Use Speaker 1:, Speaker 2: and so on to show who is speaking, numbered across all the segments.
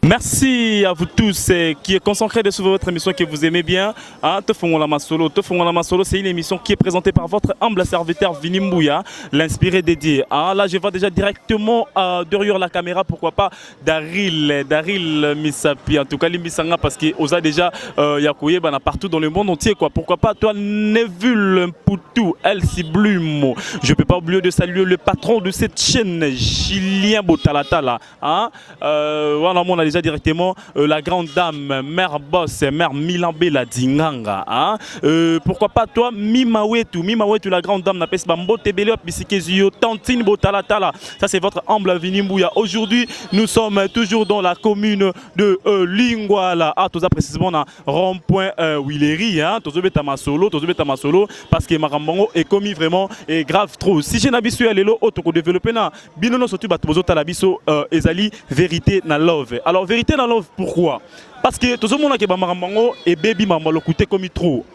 Speaker 1: Merci à vous tous qui est consacrée de suivre votre émission que vous aimez bien. Tofongolama Solo, c'est une émission qui est présentée par votre humble serviteur Vini Mbouya, l'inspiré dédié. Là, je vois déjà directement derrière la caméra, pourquoi pas Daryl Misapi. En tout cas, l'Imisanga, parce qu'il a déjà Yakoye partout dans le monde entier. Pourquoi pas toi, Neville Poutou, Elsie Blume. Je ne peux pas oublier de saluer le patron de cette chaîne, Julien Botalatala. Voilà, on a déjà directement la grande dame, mère boss, mère Milambé la Dinganga. Pourquoi pas toi, Mimawetu, la grande dame, n'a pas Bambo Tebelop, Bisikizio, Tantine Botalatala. Ça, c'est votre humble Vini Mbouya. Aujourd'hui, nous sommes toujours dans la commune de Lingwala. Tout ça précisément dans rond-point Willery. Tozo Betamasolo, parce que Marambango est commis vraiment et grave trop. Si j'ai n'abisu à l'élo, auto développer na binono surtout batozo talabiso ezali vérité na love. Alors vérité na love pourquoi? Parce que tout le monde qui est marambango et baby maman le côté comme trop.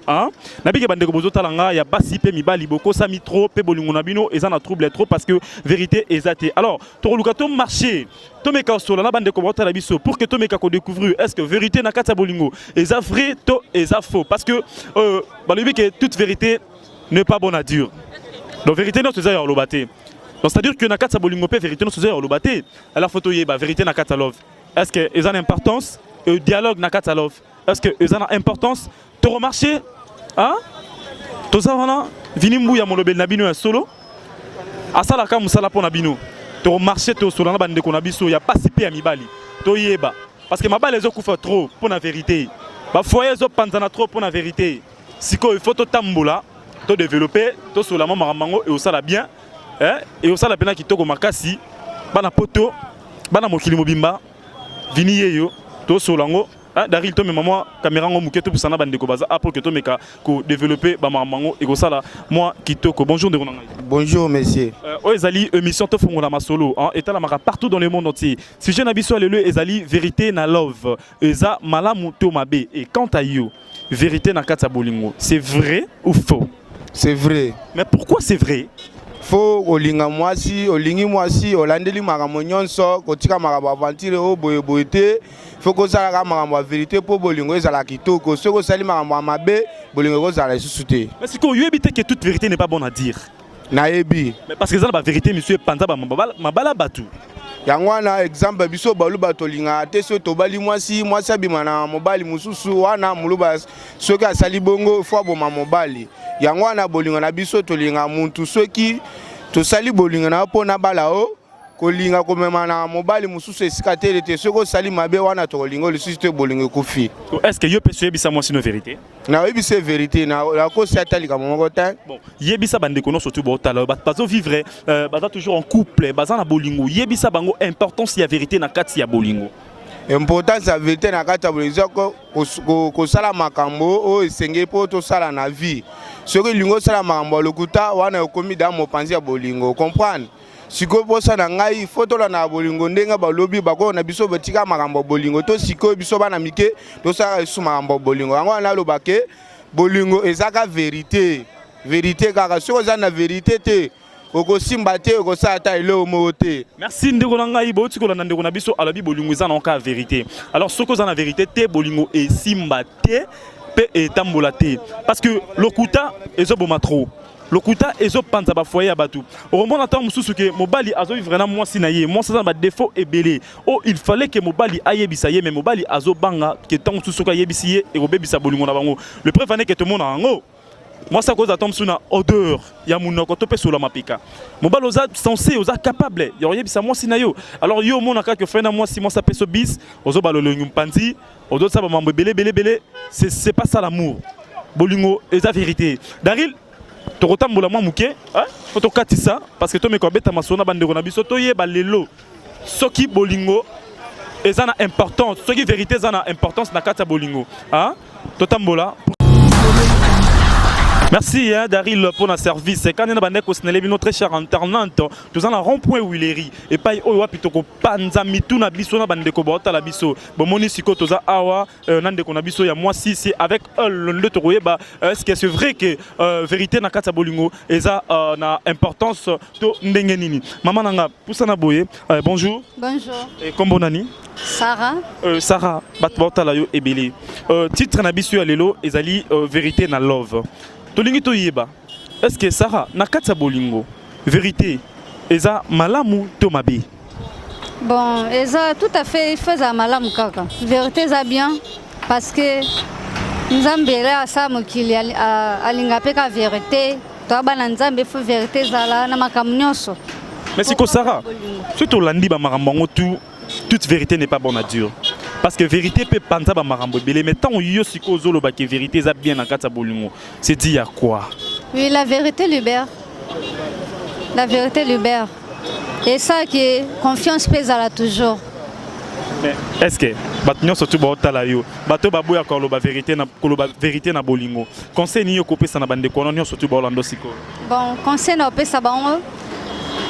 Speaker 1: Nabi ke bande ko bozo talanga ya basi pe mibali boko sa mi trop pe bolingo na bino ezana trouble trop parce que vérité ezate. Alors to lukato marché to meka sola na bande ko bota la biso pour que to meka ko découvrir est-ce que vérité na kata bolingo eza vrai to eza faux parce que balobi que toute vérité n'est pas bonne à dire. Donc vérité non c'est ça lobaté. Donc c'est-à-dire que na kata bolingo pe vérité non c'est ça lobaté. Alors photo yeba vérité na kata love. Est-ce que ils ont importance? Le dialogue na kata love. Est-ce que ils ont importance? Tu remarché? Tout ça voilà. Vini Mbouya molobel na bino ya solo. Asala ka musala po na bino. Tu remarché to solo na bande ko na biso ya pas sipe ya mibali. To yeba. Parce que mabali ezo kufa trop pour la vérité. Ba foyer ezo panzana trop pour la vérité. Siko il faut to tambola, to développer, to solo mama mamango et osala bien. Et osala pena kitoko makasi. Bana poto, bana mokili mobimba. Vini yeyo to solango Daryl to maman caméra ngo muketo pour sana bande ko baza pour que to meka ko développer ba mamango et ko sala moi kitoko. Bonjour de ronanga.
Speaker 2: Bonjour monsieur.
Speaker 1: Ezali émission to fongola masolo et la mara partout dans le monde entier. Sujet na biso lelo ezali vérité na love. Eza malamu to mabe et quant à yo vérité na kata bolingo, c'est vrai ou faux?
Speaker 2: C'est vrai.
Speaker 1: Mais pourquoi c'est vrai?
Speaker 2: Faux olinga mwasi olandeli makambo nyonso kotika makambo aventure o boyeboyete faut ko sala makambo ya vérité po bolingo ezala kitoko soko sali makambo ya mabe bolingo kozala lisusu te.
Speaker 1: Mais c'est quoi yebite que toute vérité n'est pas bonne à dire?
Speaker 2: Nayebi.
Speaker 1: Mais parce que ça la vérité monsieur panza ba mabala batu.
Speaker 2: Yangwana exemple biso baluba tolinga te so tobali mwasi abima na mobali mususu wana muluba soki asali bongo fo boma mobali. Yangwana bolinga na biso tolinga muntu soki tosali bolinga na pona bala o kolinga komema na mobali mususu esika te te soko sali mabe wana to kolinga lisusu te bolinga kofi.
Speaker 1: Est-ce que yo peut yebisa moi sino vérité?
Speaker 2: Na yebisa vérité na la ko satali ka mongo ta.
Speaker 1: Bon, yebisa bande kono surtout botala bazo vivre baza toujours en couple, baza na bolingo. Yebisa bango importance ya vérité na kati ya bolingo.
Speaker 2: Importance ya vérité na kati ya bolingo ko sala makambo o esenge po to sala na vie. Soki lingo sala makambo lokuta wana okomi da mopanzi ya bolingo, comprendre? Siko posa na ngai photo la na bolingo ndenga balobi bako na biso betika makambo bolingo to siko biso bana mike to sala su makambo bolingo. Yango na lobake bolingo ezaka vérité. Vérité kaka soko za na vérité te. Oko simba te oko sa ta ilo mote.
Speaker 1: Merci ndeko na ngai bo tikola na ndeko na biso alabi bolingo za na ka vérité. Alors soko za na vérité te bolingo e simba te pe e tambola te parce que lokuta ezoboma trop. Lokuta ezo panza ba foyer abatu. Romon attend mususu ke mobali azo vivre na moi sinaye. Moi ça ba défaut et belé. Oh il fallait que mobali ayebisa ye mais mobali azo banga ke tant mususu ka yebisiye et robebisa bolingo na bango. Le préféré que tout le monde ango. Moi ça cause attend suna odeur ya munoko to pe solo mapika. Mobali oza censé oza capable. Ya yebisa moi sinayo. Alors yo mona ka ke fena moi si moi ça peso bis ozo balolo nyumpanzi ozo sa ba mambo belé c'est pas ça l'amour. Bolingo eza vérité. Daryl tokotambola mwa muke faut tokatisa parce que to meko beta masona bande ko na biso to yeba lelo soki bolingo et ça a importance. Ce qui vérité ça a importance na kata bolingo. Hein? Totambola. Merci Daryl pour notre service. Quand on a notre cher internaute, nous avons un rond-point Willery et pas au pitoko panza mitu na biso na bandeko bota la biso. Bon moni siko toza awa nande ko na biso ya moi si avec le toroye ba est-ce que c'est vrai que vérité na kata bolingo et ça na importance to ndenge nini. Maman nanga pusana boye. Bonjour.
Speaker 3: Bonjour.
Speaker 1: Et comme bonani?
Speaker 3: Sarah.
Speaker 1: Sarah batbota la yo ebele. Titre na biso ya lelo ezali vérité na love. Tolingi to yeba. Est-ce que Sarah na katsa bolingo vérité eza malamu to mabe?
Speaker 3: Bon, eza tout à fait faisait malamu kaka. Vérité eza bien parce que nous avons à ça mokili alingape ka vérité. To bana nzambe fo vérité zala na makamnyoso.
Speaker 1: Mais c'est que Sarah, surtout landi ba marambango toute vérité n'est pas bonne à dire. Parce que vérité peut penser à marambo belé mais tant yo siko zolo ba que vérité za bien na kata bolingo. C'est dit à quoi?
Speaker 3: Oui, la vérité libère. La vérité libère. Et ça qui est confiance pèse à la toujours.
Speaker 1: Mais est-ce que batnyo surtout ba otala yo bato baboya ko lo ba vérité na bolingo. Conseil ni yo kopé ça na bande kononyo surtout ba olando siko.
Speaker 3: Bon, conseil na opé ça bango.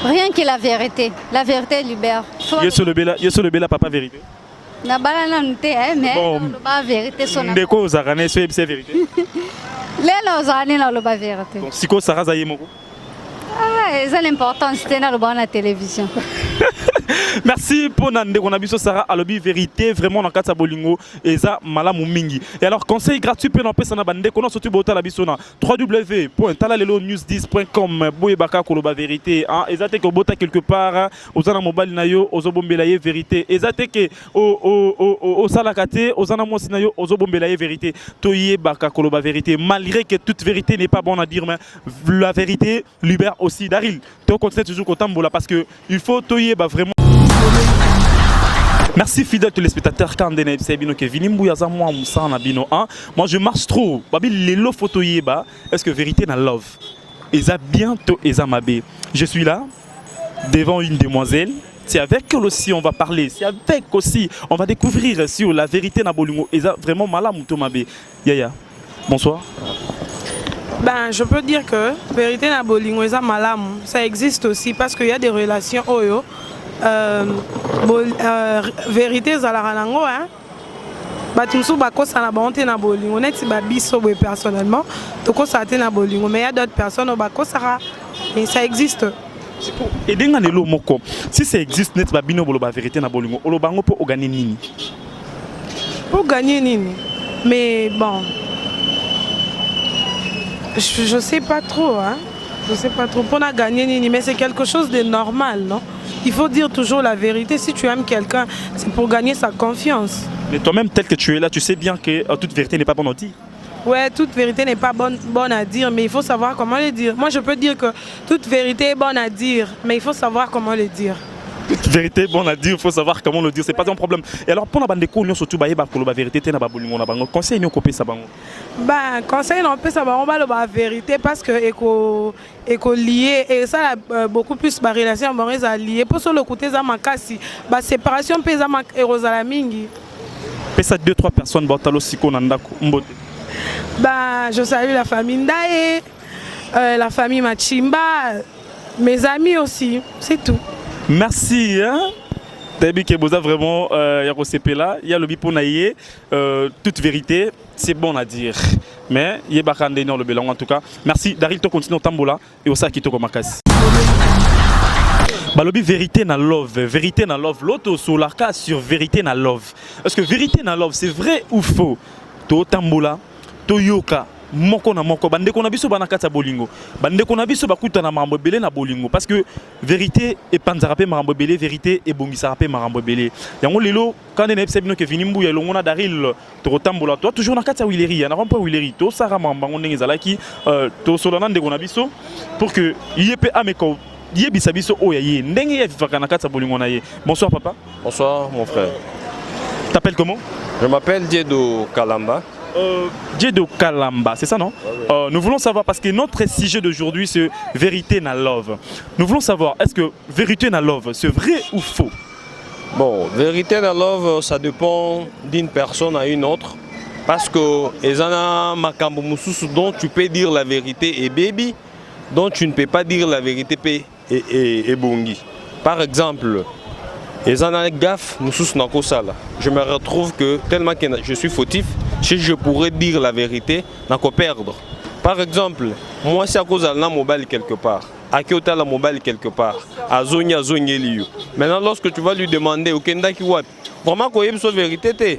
Speaker 3: Rien que la vérité. La vérité libère.
Speaker 1: Yo sur le bela papa vérité.
Speaker 3: Na balana nte mais la vérité sona.
Speaker 1: Ndeko ozakane c'est vérité.
Speaker 3: Lelo ozane na loba vérité.
Speaker 1: Donc siko Sarah zaye moko.
Speaker 3: Ah, c'est l'important c'était na loba na télévision.
Speaker 1: Merci pour Nande qu'on a vu Sarah Alobi vérité vraiment dans kata bolingo et ça malamu mingi. Et alors conseil gratuit pour n'empêcher sana bande qu'on a surtout bota la bisona www.talalelonews10.com boye baka koloba vérité hein et ça te que bota quelque part aux mobile na yo aux bombelaye vérité et ça te que au salakate aux ana mosi na yo aux bombelaye vérité toye baka koloba vérité malgré que toute vérité n'est pas bonne à dire mais la vérité libère aussi. Daryl tu continues toujours au tambola parce que il faut toye bah vraiment. Merci fidèles téléspectateurs Kandene Sebino que Vinimbuya za moi Moussa na bino hein. Moi je marche trop. Babi lelo photo yeba. Est-ce que vérité na love? Eza bientôt eza mabe. Je suis là devant une demoiselle. C'est avec elle aussi on va parler. C'est avec aussi on va découvrir sur la vérité na bolingo. Eza vraiment malamu to mabe. Yaya. Bonsoir.
Speaker 4: Ben, je peux dire que vérité na bolingo eza malamu. Ça existe aussi parce qu'il y a des relations oyo. Vérité zalaka nango hein batumsu bakosa na bonté na bolingo neti babiso boye personnellement tokosa te na bolingo mais il y a d'autres personnes bakosa et ça existe.
Speaker 1: Et denga nelo moko si ça existe net babino bolo ba vérité na bolingo olobango pour gagner nini?
Speaker 4: Pour gagner nini? Mais bon je sais pas trop hein. Je sais pas trop pour gagner nini mais c'est quelque chose de normal non? Il faut dire toujours la vérité. Si tu aimes quelqu'un, c'est pour gagner sa confiance.
Speaker 1: Mais toi-même, tel que tu es là, tu sais bien que toute vérité n'est pas bonne à dire.
Speaker 4: Ouais, toute vérité n'est pas bonne à dire, mais il faut savoir comment le dire. Moi, je peux dire que toute vérité est bonne à dire, mais il faut savoir comment le dire.
Speaker 1: Toute vérité est bonne à dire, il faut savoir comment le dire. C'est pas un problème. Et alors, pour la bande de surtout, la vérité, tu as un conseil, nous copier ça.
Speaker 4: Bah, conseil, on peut savoir la vérité parce que éco lié et ça beaucoup plus la relation lié pour sur le côté ça makasi ba séparation pesa mak erozala mingi.
Speaker 1: Pesa 2-3 personnes botalo siko nandako mbote.
Speaker 4: Bah, je salue la famille Ndaye, la famille Machimba, mes amis aussi, c'est tout.
Speaker 1: Merci hein. Tabi Keboza vraiment il y a le biponaïe toute vérité c'est bon à dire mais il y a bakande dans le belong en tout cas. Merci Daryl to continue au tambola et au sakito komakasi. Balobi vérité na love l'auto sur la case sur vérité na love. Est-ce que vérité na love c'est vrai ou faux? To tambola to yoka moko na moko bande ko na biso bana kata bolingo bande ko na biso bakuta na marambo belé na bolingo parce que vérité et panzara pe marambo belé vérité et bongisa pe marambo belé yango lelo quand ne sebino ke Vinimbuya longona Daryl to tambola toi toujours na kata Willery na rompa Willery to sara mambango ndenge zalaki to solana ndeko na biso pour que yepe ameko yebisa biso oya ye ndenge ya vivaka na kata bolingo na ye. Bonsoir papa.
Speaker 5: Bonsoir mon frère.
Speaker 1: T'appelles comment?
Speaker 5: Je m'appelle Diedo Kalamba.
Speaker 1: Diedo Kalamba, c'est ça non? Nous voulons savoir, parce que notre sujet d'aujourd'hui c'est vérité na love. Nous voulons savoir, est-ce que vérité na love, c'est vrai ou faux?
Speaker 5: Bon, vérité dans love, ça dépend d'une personne à une autre. Parce que ezana makambo mususu dont tu peux dire la vérité et baby, dont tu ne peux pas dire la vérité et bongi. Par exemple, ezana gaffe mususu na kosala. Je me retrouve que tellement que je suis fautif, si je pourrais dire la vérité, n'a qu'à perdre. Par exemple, moi c'est à cause de la mobile quelque part. À qui la mobile quelque part. À Zonia Liu. Maintenant, lorsque tu vas lui demander, ok, vraiment qu'on ait besoin de vérité,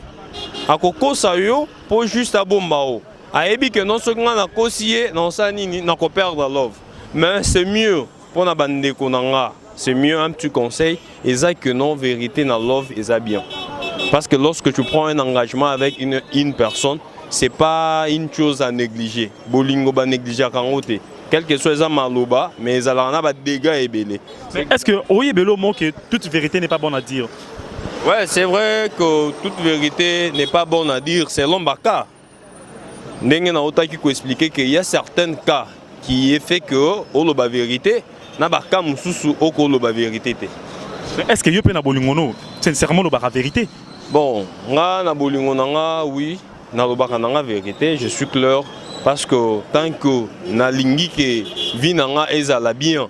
Speaker 5: à Koko Sayo, pour juste à Bombao. À Ebi que non seulement na kosiye, non ça ni na ko perdre love. Mais c'est mieux pour na bande konanga. C'est mieux un petit conseil, et ça que non vérité na love et ça bien. Parce que lorsque tu prends un engagement avec une personne, c'est pas une chose à négliger. Bolingo ba négliger kangote. Quel que soit ça maloba, mais ça en a pas de dégâts et belé.
Speaker 1: Est-ce que oui belo mot que toute vérité n'est pas bonne à dire?
Speaker 5: Ouais, c'est vrai que toute vérité n'est pas bonne à dire, c'est l'ombaka. N'engue na ota qui expliquer qu'il y a certains cas qui est fait que la vérité n'a pas cas mususu oko la vérité.
Speaker 1: Est-ce que yope na bolingono sincèrement la vérité?
Speaker 5: Bon, na bolingonanga oui, na la vérité, je suis clair parce que tant que na lingi que vinanga ezala bien,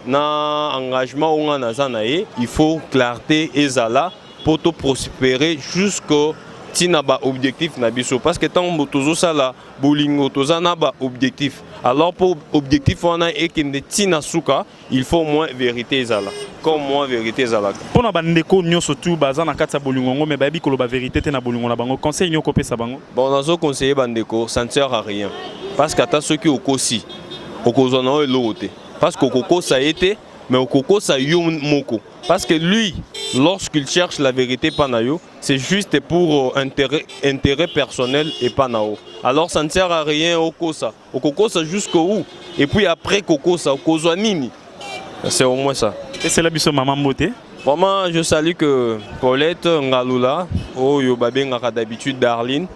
Speaker 5: na engagement on na zanae, il faut clarté ezala pour te prospérer jusqu'au tinaba objectif na biso parce que tant que ça la bolingo toza na ba objectif. Alors pour objectif on a et que tina suka, il faut moins vérité ezala. Comme moins vérité ezala.
Speaker 1: Pour na bandeko nyonso tout baza na katsa bolingo mais babi ko ba vérité te na bolingo na bango conseil nyoko pesa bango. Bon
Speaker 5: nazo conseiller bandeko, ça ne sert à rien. Parce qu'ata ceux qui au kosi, au kozona elote. Parce qu'au koko ça a été mais au coco ça yum moko parce que lui lorsqu'il cherche la vérité panayo c'est juste pour intérêt personnel et panao. Alors ça ne sert à rien au coco ça jusqu'au où et puis après coco ça au kozo nini. C'est au moins ça.
Speaker 1: Et c'est la biso maman moté.
Speaker 5: Vraiment je salue que Paulette Ngalula oh yo babé ngaka d'habitude Darline.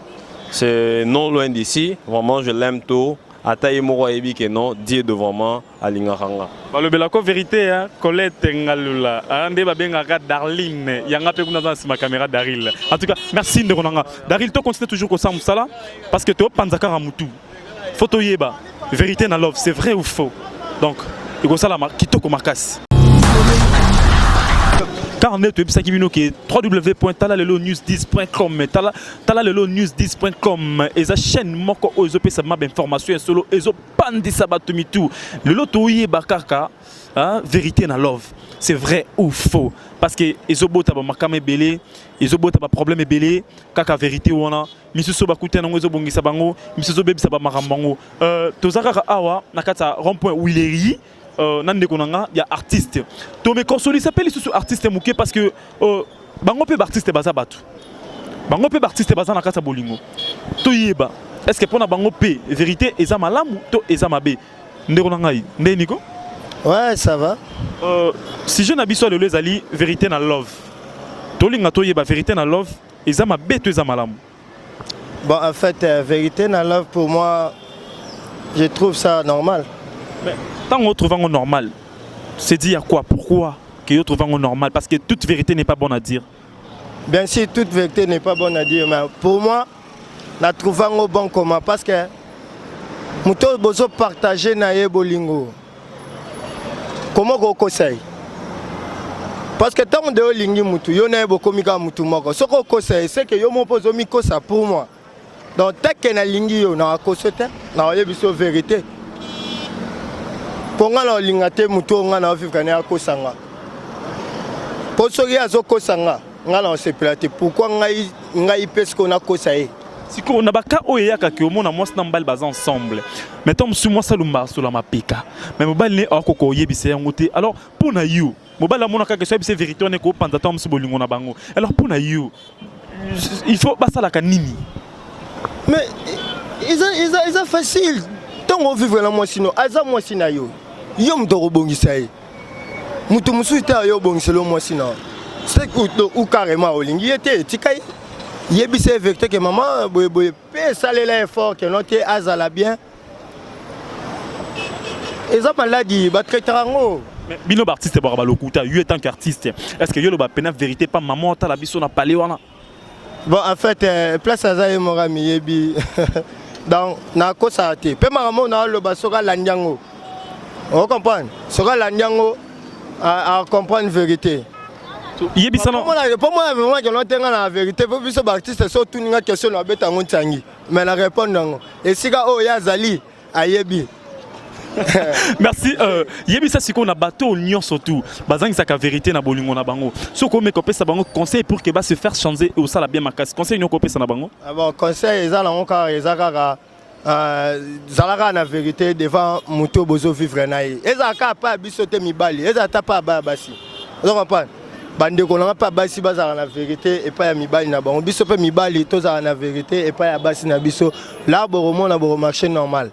Speaker 5: C'est non loin d'ici, vraiment je l'aime tôt. Ataye moro ebi que non Dieu devant moi alingaranga.
Speaker 1: Ba le belako vérité hein Colette Ngalula ande ba benga Darline yanga pe kuna dans ma caméra Daril. En tout cas merci Nderonanga. Daril to continue toujours comme ça musala parce que to panzaka ramutu. Photo yeba vérité na love c'est vrai ou faux. Donc il go sala kitoko makasi. Car on est www.talalelo-news10.com talalelo-news10.com et sa chaîne moko ozo pesa mab information solo ezo pandi sabatumitu le loto bakaka vérité na love c'est vrai ou faux parce que ezo bota ba makame belé ezo bota ba problème belé kaka vérité wana misuso bakute na ezo bongisa bango misuso bebisa ba marambango tozaka awa nakata rond-point Willery. Nande konanga ya artiste to me consoli s'appelle sous artiste muke parce que bango pe artiste baza batu bango pe artiste baza na kata bolingo to yeba est-ce que pona bango pe vérité eza malamu to eza mabe nde konanga nde niko
Speaker 6: ouais ça va
Speaker 1: si je n'habite le ezali vérité na love to linga to yeba vérité na love eza mabe to eza malamu
Speaker 6: bon en fait vérité na love pour moi je trouve ça normal.
Speaker 1: Mais tant qu'on trouve un normal, c'est dire quoi? Pourquoi que vous trouvez un normal? Parce que toute vérité n'est pas bonne à dire.
Speaker 6: Bien sûr, toute vérité n'est pas bonne à dire, mais pour moi, je trouve un bon commun parce que nous devons partager na bolingo. Comment vous conseillez? Parce que tant que vous lingi mutu, yo na beaucoup mika mutu moko. Ce que conseille, c'est que yo mo pozo miko ça pour moi. Donc tant que na lingi yo na conseiller, na yebiso vérité. Ponga na lingate mutu nga na vivre na kosanga. Posoki azokosanga nga na se plate pourquoi ngai pèse qu'on a kosaé.
Speaker 1: Si on a baka oyaka ke omona mwasi na mbali baza ensemble. Maintenant monsieur moi salumba sur la mapika. Mais mobile ne akoko yebise yango te. Alors pour na you, mobile amona ka ke so yebise vérité on ko panda tam bolingo na bango. Alors pour na you, il faut basala ka nini.
Speaker 6: Mais ils ont facile. Tant on vivre na moi sino, aza moi sina yo. Yo mtoro bongisa ye. Mutu musuita yo bongiselo moi sina. C'est ou carrément olingi était tikai. Yebise vérité que maman boye pe salé l'effort que notre azala bien. Ils ont maladie ba traiterango.
Speaker 1: Mais bino artiste ba lokuta, yo tant qu'artiste, est-ce que yo ba pena vérité pas maman ta la biso na parler wana?
Speaker 6: Bon, en fait, place à ça, mon ami, yebi. Donc, na ko ça té. Pe maman na lo ba soka lanyango. On comprend. Soka lanyango à comprendre vérité.
Speaker 1: Yebi ça non.
Speaker 6: Pour moi, vraiment, je n'entends pas la vérité. Pour biso artiste, c'est surtout une question na beta ngontangi. Mais la réponse non. Et si ga o ya zali, ayebi.
Speaker 1: Merci. Yebi ça c'est qu'on a bateau union surtout. Bazang ça ka vérité na bolingo na bango. So ko me kopé ça bango conseil pour que ba se faire changer au ça la bien makasi. Conseil union kopé ça na bango.
Speaker 6: Ah bon, conseil ezala encore ezaka zalaka na vérité devant moto bozo vivre na ye. Ezaka pas bisote mibali, ezata pas ba basi. Vous comprenez? Bande ko na pas basi bazala na vérité et pas ya mibali na bango. Biso pe mibali to za na vérité et pas ya basi na biso. Là boromo na boro marché normal.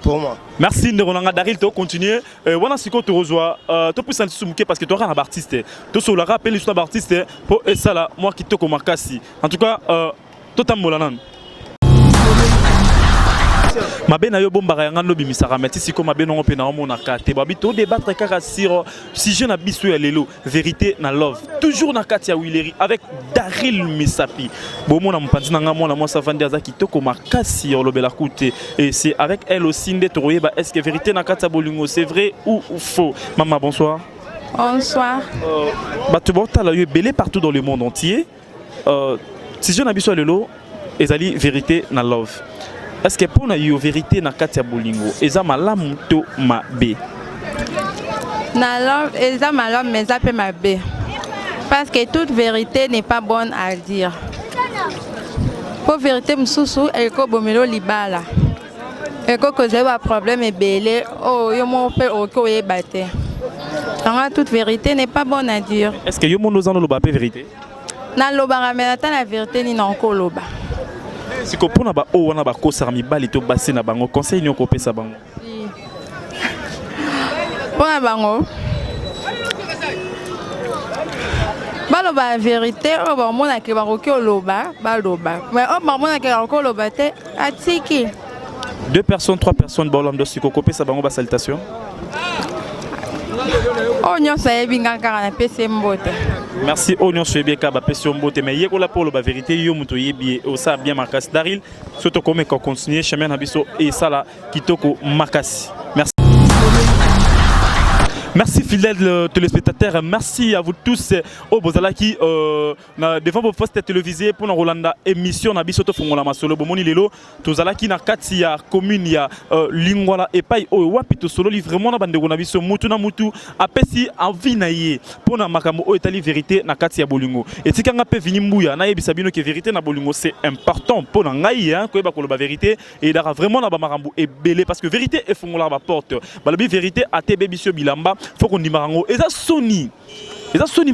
Speaker 6: Pour moi.
Speaker 1: Merci Neronanga Daril, tu continues. Voilà ce que tu reçois. Tu peux sentir soumiqué parce que tu as un artiste. Tu as le rappel l'histoire d'artiste pour ça là, moi qui te comme Makasi. En tout cas, tu t'as molanan. Mabe na yo bombara yanga no bimisaka mais si ko mabe no pe na mona kate babi to débattre kaka sur sujet na biso ya lelo vérité na love toujours na kati ya Willery avec Daril Misapi bomo na mpanzi na ngamo na mwasa vandi azaki to ko makasi olobela kute et c'est avec elle aussi nde toyeba est-ce que vérité na kati ya bolingo c'est vrai ou faux. Maman bonsoir.
Speaker 7: Bonsoir.
Speaker 1: Batu bota la yo belé partout dans le monde entier. Sujet na biso ya lelo ezali vérité na love. Est-ce que pour la vérité na katia bolingo eza malamu to mabe?
Speaker 7: Na love eza malamu mais ça peut mabe. Parce que toute vérité n'est pas bonne à dire. Pour vérité msusu elle ko bomelo libala. Elle ko cause un problème et belé oh yo mo pe o ko e baté. Donc toute vérité n'est pas bonne à dire.
Speaker 1: Est-ce que yo mo nozano lo ba vérité?
Speaker 7: Na loba mais la vérité ni na ko loba.
Speaker 1: Si ko pona ba o wana ba ko sarmi bali to basé na bango conseil ni ko pesa bango.
Speaker 7: Pona bango. Baloba vérité o ba mona ke ba ko loba baloba. Mais o ba mona ke ko loba te atiki.
Speaker 1: 2 personnes, 3 personnes bolam do si ko pesa bango ba salutation.
Speaker 7: Oh nyo sa ebinga kaka na pese mbote.
Speaker 1: Merci Ognon Suebeka ba pese mbote mais yeko la pour la vérité yo muto yebi o ça bien makasi Daril surtout comme qu'on continue chemin na biso et ça là kitoko makasi. Merci. Merci fidèles téléspectateurs, merci à vous tous au Bozalaki devant vos postes télévisés pour la Rolanda émission na biso to fongola masolo bomoni lelo tozalaki na kati ya commune ya lingwala epai o wapi to solo vraiment na bandeko na biso mutu na mutu apesi envie na ye pour na makambo o etali vérité na kati ya bolingo etikanga pe Vinimbuya na yebisa bino que vérité na bolingo c'est important pour na ngai hein ko eba ko la vérité et dara vraiment na ba makambo ebele parce que vérité e fongola ba porte balobi vérité atebe biso bilamba faut qu'on dimarango eza soni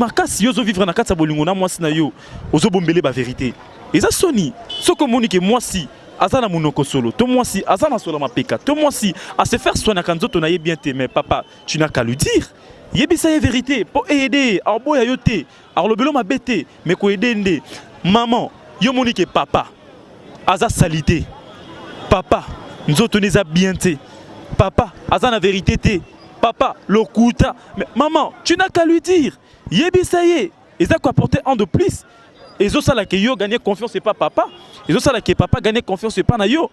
Speaker 1: makasi yozo vivre na kati ya bolingo na mwasi na yo ozo bombele ba vérité eza soni ce que monique mwasi azana munoko solo to mwasi azana solo mapeka to mwasi à se faire soigner quand nzoto na ye bien te mais papa tu n'as qu'à lui dire yebisa ye vérité pour aider arbo ya yote arlobelo mabete mais ko aider nde maman yo monique papa aza salité papa nzoto neza bien te papa azana vérité te papa, le kuta. Mais maman, tu n'as qu'à lui dire. Yebi ça y est. Ils ont quoi apporter un de plus. Ils ont ça là que yo gagner confiance c'est pas papa. Ils ont ça là que papa gagner confiance c'est pas na yo.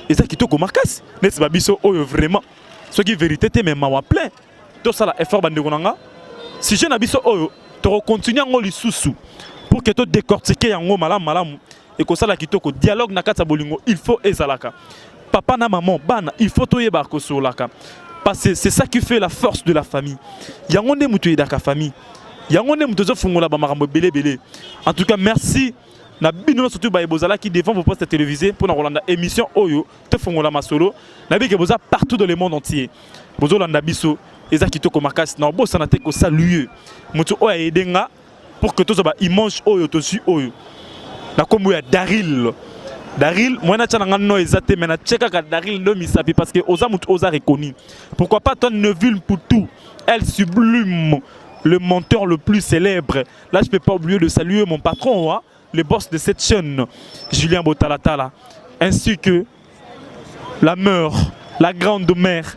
Speaker 1: Ils ont qui to markas. N'est-ce pas biso oh vraiment. Ce qui vérité te même ma plein. Tout ça là effort bande konanga. Si je na biso oh tu continuer en li susu pour que tu décortiquer en malam et que ça là qui to dialogue na kata bolingo il faut ezalaka. Papa na maman bana il faut to yeba ko sur laka. Parce que c'est ça qui fait la force de la famille. Yangonde mutu idaka famille. Yangonde mutu zo fungola ba marambo belé. En tout cas, merci na bino surtout ba ebozala qui devant vos postes télévisés pour na Rolanda émission Oyo te fungola masolo. Na bi ke boza partout dans le monde entier. Bozo landa biso eza kitoko makasi na bosa na te ko saluer. Mutu oya edenga pour que tozo ba image Oyo to su Oyo. Na kombo ya Daril. Daril, moi je suis no exacté mais na tcheka ka Daril no misapi parce que oza mutu oza reconnu. Pourquoi pas ton Neville pour tout. Elle sublime le menteur le plus célèbre. Là je peux pas oublier de saluer mon patron hein, le boss de cette chaîne Julien Botalatala ainsi que la mère, la grande mère